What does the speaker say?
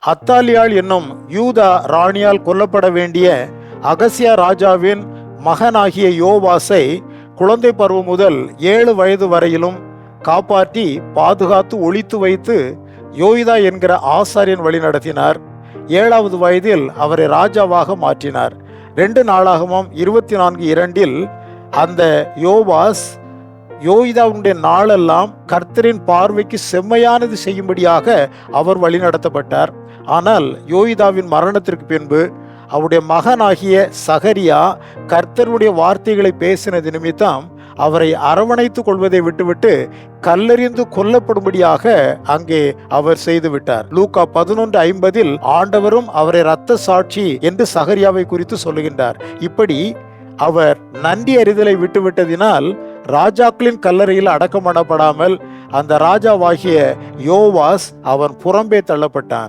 அத்தாலியாள் என்னும் யூதா ராணியால் கொல்லப்பட வேண்டிய அகசியா ராஜாவின் மகனாகிய யோவாசை குழந்தை பருவம் முதல் 7 வயது வரையிலும் காப்பாற்றி பாதுகாத்து ஒளித்து வைத்து யோய்தா என்கிற ஆசாரியன் வழி நடத்தினார். 7வது வயதில் அவரை ராஜாவாக மாற்றினார். 2 நாளாகமம் 24:2 அந்த யோவாஸ் யோய்தாவுடைய நாளெல்லாம் கர்த்தரின் பார்வைக்கு செம்மையானது செய்யும்படியாக அவர் வழி நடத்தப்பட்டார். ஆனால் யோய்தாவின் மரணத்திற்கு பின்பு அவருடைய மகனாகிய சகரியா கர்த்தருடைய வார்த்தைகளை பேசினது நிமித்தம் அவரை அரவணைத்துக் கொள்வதை விட்டுவிட்டு கல்லெறிந்து கொல்லப்படும்படியாக அங்கே அவர் செய்துவிட்டார். லூக்கா 11:50 ஆண்டவரும் அவரை இரத்த சாட்சி என்று சகரியாவை குறித்து சொல்லுகின்றார். இப்படி அவர் நன்றி அறிதலை விட்டுவிட்டதினால் ராஜாக்களின் கல்லறையில் அடக்கம் பண்ணப்படாமல் அந்த ராஜாவாகிய யோவாஸ் அவன் புறம்பே தள்ளப்பட்டான்.